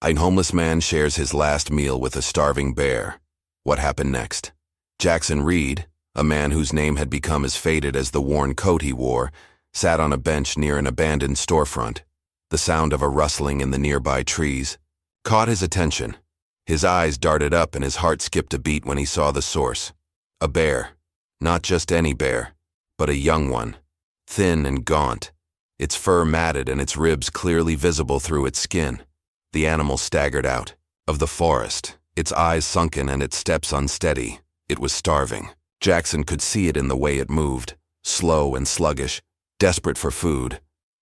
A homeless man shares his last meal with a starving bear. What happened next? Jackson Reed, a man whose name had become as faded as the worn coat he wore, sat on a bench near an abandoned storefront. The sound of a rustling in the nearby trees caught his attention. His eyes darted up and his heart skipped a beat when he saw the source. A bear. Not just any bear, but a young one. Thin and gaunt, its fur matted and its ribs clearly visible through its skin. The animal staggered out of the forest, its eyes sunken and its steps unsteady. It was starving. Jackson could see it in the way it moved, slow and sluggish, desperate for food.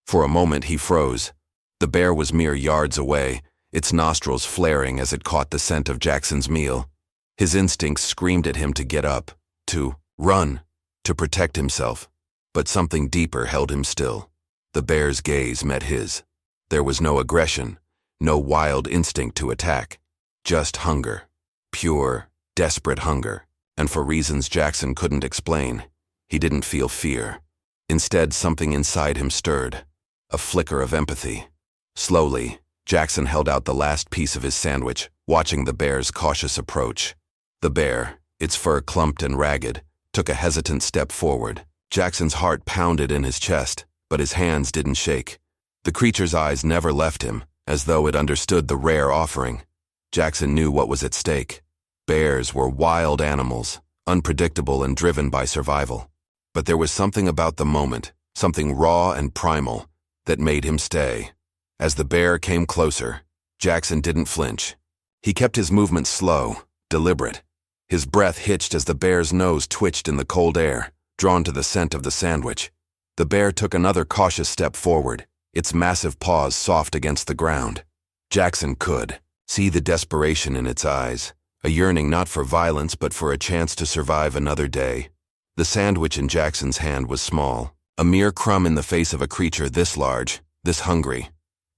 For a moment he froze. The bear was mere yards away, its nostrils flaring as it caught the scent of Jackson's meal. His instincts screamed at him to get up, to run, to protect himself. But something deeper held him still. The bear's gaze met his. There was no aggression, no wild instinct to attack. Just hunger. Pure, desperate hunger. And for reasons Jackson couldn't explain, he didn't feel fear. Instead, something inside him stirred. A flicker of empathy. Slowly, Jackson held out the last piece of his sandwich, watching the bear's cautious approach. The bear, its fur clumped and ragged, took a hesitant step forward. Jackson's heart pounded in his chest, but his hands didn't shake. The creature's eyes never left him, as though it understood the rare offering. Jackson knew what was at stake. Bears were wild animals, unpredictable and driven by survival. But there was something about the moment, something raw and primal, that made him stay. As the bear came closer, Jackson didn't flinch. He kept his movements slow, deliberate. His breath hitched as the bear's nose twitched in the cold air, drawn to the scent of the sandwich. The bear took another cautious step forward, its massive paws soft against the ground. Jackson could see the desperation in its eyes, a yearning not for violence but for a chance to survive another day. The sandwich in Jackson's hand was small, a mere crumb in the face of a creature this large, this hungry.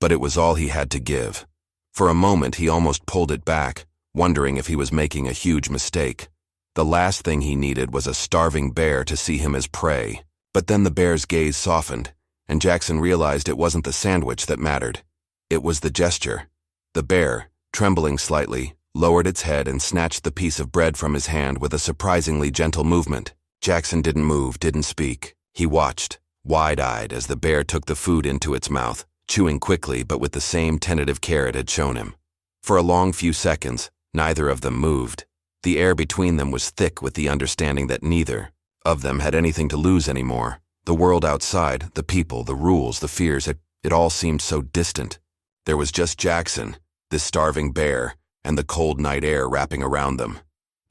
But it was all he had to give. For a moment he almost pulled it back, wondering if he was making a huge mistake. The last thing he needed was a starving bear to see him as prey. But then the bear's gaze softened, and Jackson realized it wasn't the sandwich that mattered. It was the gesture. The bear, trembling slightly, lowered its head and snatched the piece of bread from his hand with a surprisingly gentle movement. Jackson didn't move, didn't speak. He watched, wide-eyed, as the bear took the food into its mouth, chewing quickly but with the same tentative care it had shown him. For a long few seconds, neither of them moved. The air between them was thick with the understanding that neither of them had anything to lose anymore. The world outside, the people, the rules, the fears, it all seemed so distant. There was just Jackson, this starving bear, and the cold night air wrapping around them.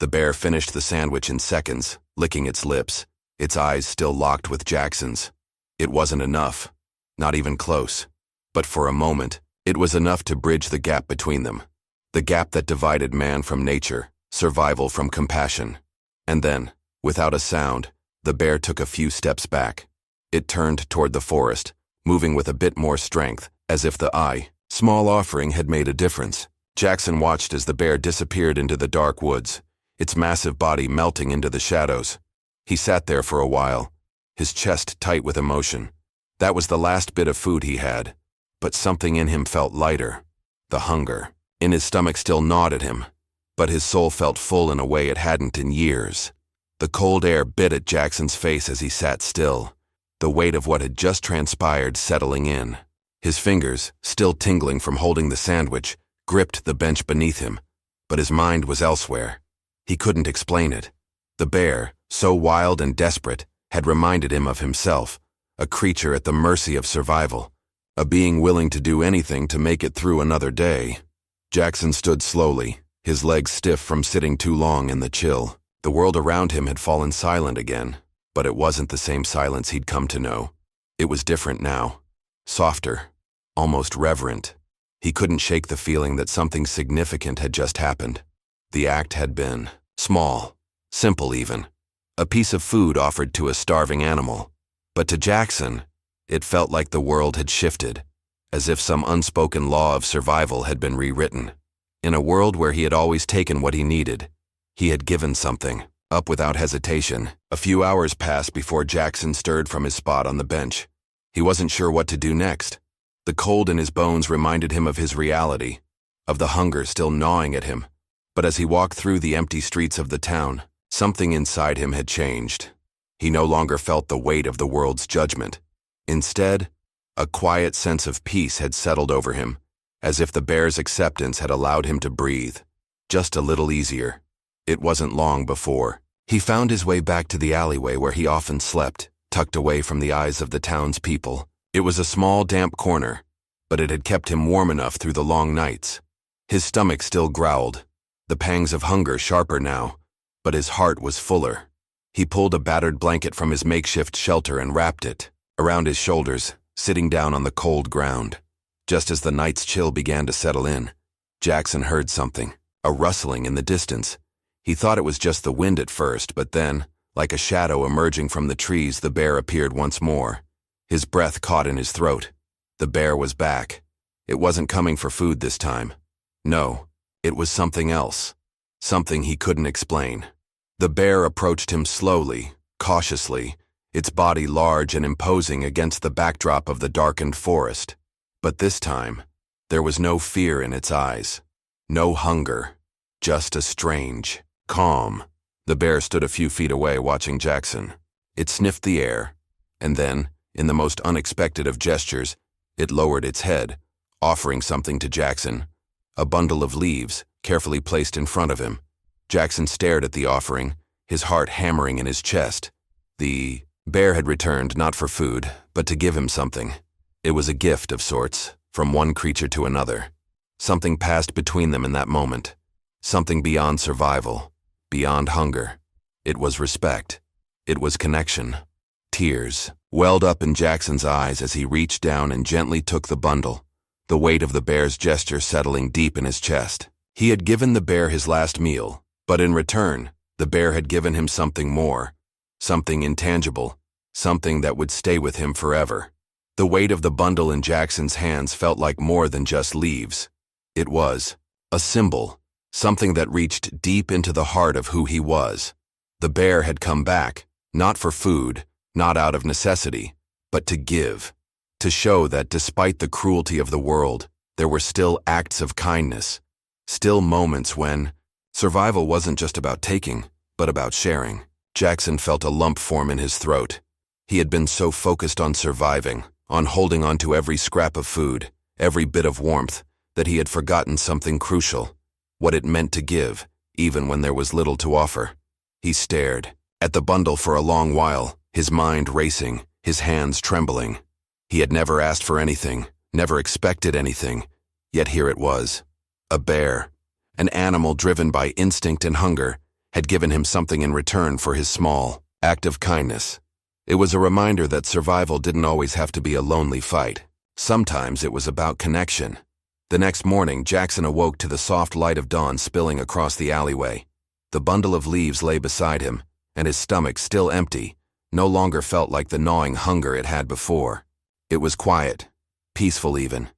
The bear finished the sandwich in seconds, licking its lips, its eyes still locked with Jackson's. It wasn't enough, not even close. But for a moment, it was enough to bridge the gap between them. The gap that divided man from nature, survival from compassion. And then, without a sound, the bear took a few steps back. It turned toward the forest, moving with a bit more strength, as if the small offering had made a difference. Jackson watched as the bear disappeared into the dark woods, its massive body melting into the shadows. He sat there for a while, his chest tight with emotion. That was the last bit of food he had, but something in him felt lighter. The hunger in his stomach still gnawed at him, but his soul felt full in a way it hadn't in years. The cold air bit at Jackson's face as he sat still, the weight of what had just transpired settling in. His fingers, still tingling from holding the sandwich, gripped the bench beneath him, but his mind was elsewhere. He couldn't explain it. The bear, so wild and desperate, had reminded him of himself, a creature at the mercy of survival, a being willing to do anything to make it through another day. Jackson stood slowly, his legs stiff from sitting too long in the chill. The world around him had fallen silent again, but it wasn't the same silence he'd come to know. It was different now, softer, almost reverent. He couldn't shake the feeling that something significant had just happened. The act had been small, simple even, a piece of food offered to a starving animal. But to Jackson, it felt like the world had shifted, as if some unspoken law of survival had been rewritten. In a world where he had always taken what he needed, he had given something, up without hesitation. A few hours passed before Jackson stirred from his spot on the bench. He wasn't sure what to do next. The cold in his bones reminded him of his reality, of the hunger still gnawing at him. But as he walked through the empty streets of the town, something inside him had changed. He no longer felt the weight of the world's judgment. Instead, a quiet sense of peace had settled over him, as if the bear's acceptance had allowed him to breathe, just a little easier. It wasn't long before he found his way back to the alleyway where he often slept, tucked away from the eyes of the townspeople. It was a small, damp corner, but it had kept him warm enough through the long nights. His stomach still growled, the pangs of hunger sharper now, but his heart was fuller. He pulled a battered blanket from his makeshift shelter and wrapped it around his shoulders, sitting down on the cold ground. Just as the night's chill began to settle in, Jackson heard something, a rustling in the distance. He thought it was just the wind at first, but then, like a shadow emerging from the trees, the bear appeared once more. His breath caught in his throat. The bear was back. It wasn't coming for food this time. No, it was something else. Something he couldn't explain. The bear approached him slowly, cautiously, its body large and imposing against the backdrop of the darkened forest. But this time, there was no fear in its eyes. No hunger. Just a strange calm. The bear stood a few feet away watching Jackson. It sniffed the air, and then, in the most unexpected of gestures, it lowered its head, offering something to Jackson, a bundle of leaves, carefully placed in front of him. Jackson stared at the offering, his heart hammering in his chest. The bear had returned not for food, but to give him something. It was a gift of sorts, from one creature to another. Something passed between them in that moment. Something beyond survival, beyond hunger. It was respect. It was connection. Tears welled up in Jackson's eyes as he reached down and gently took the bundle, the weight of the bear's gesture settling deep in his chest. He had given the bear his last meal, but in return, the bear had given him something more, something intangible, something that would stay with him forever. The weight of the bundle in Jackson's hands felt like more than just leaves. It was a symbol, something that reached deep into the heart of who he was. The bear had come back, not for food, not out of necessity, but to give, to show that despite the cruelty of the world, there were still acts of kindness, still moments when survival wasn't just about taking, but about sharing. Jackson felt a lump form in his throat. He had been so focused on surviving, on holding on to every scrap of food, every bit of warmth, that he had forgotten something crucial, what it meant to give, even when there was little to offer. He stared at the bundle for a long while, his mind racing, his hands trembling. He had never asked for anything, never expected anything, yet here it was. A bear, an animal driven by instinct and hunger, had given him something in return for his small act of kindness. It was a reminder that survival didn't always have to be a lonely fight. Sometimes it was about connection. The next morning, Jackson awoke to the soft light of dawn spilling across the alleyway. The bundle of leaves lay beside him, and his stomach, still empty, no longer felt like the gnawing hunger it had before. It was quiet, peaceful even.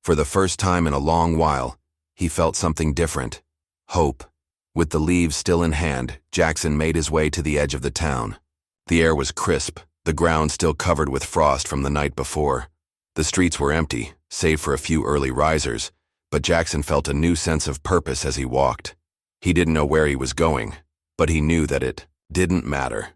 For the first time in a long while, he felt something different. Hope. With the leaves still in hand, Jackson made his way to the edge of the town. The air was crisp, the ground still covered with frost from the night before. The streets were empty, save for a few early risers, but Jackson felt a new sense of purpose as he walked. He didn't know where he was going, but he knew that it didn't matter.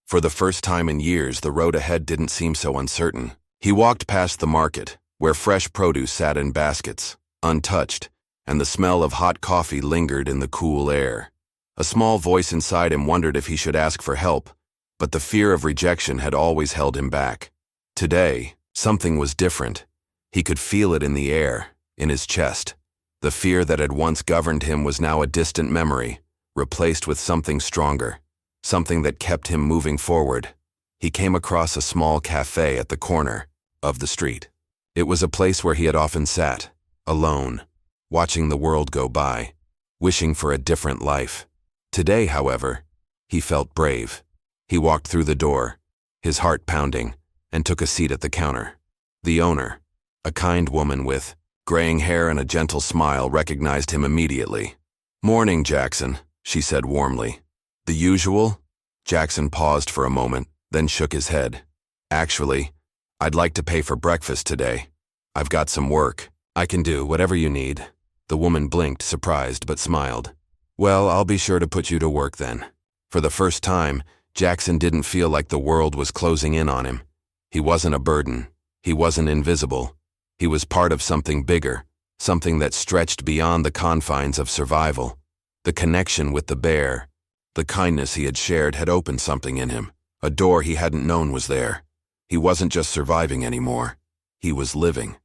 For the first time in years, the road ahead didn't seem so uncertain. He walked past the market, where fresh produce sat in baskets, untouched, and the smell of hot coffee lingered in the cool air. A small voice inside him wondered if he should ask for help, but the fear of rejection had always held him back. Today, something was different. He could feel it in the air, in his chest. The fear that had once governed him was now a distant memory, replaced with something stronger, something that kept him moving forward. He came across a small cafe at the corner of the street. It was a place where he had often sat, alone, watching the world go by, wishing for a different life. Today, however, he felt brave. He walked through the door, his heart pounding, and took a seat at the counter. The owner, a kind woman with graying hair and a gentle smile, recognized him immediately. "Morning, Jackson," she said warmly. "The usual?" Jackson paused for a moment, then shook his head. "Actually, I'd like to pay for breakfast today. I've got some work. I can do whatever you need." The woman blinked, surprised, but smiled. Well, I'll be sure to put you to work then. For the first time, Jackson didn't feel like the world was closing in on him. He wasn't a burden. He wasn't invisible. He was part of something bigger, something that stretched beyond the confines of survival. The connection with the bear, the kindness he had shared had opened something in him, a door he hadn't known was there. He wasn't just surviving anymore. He was living.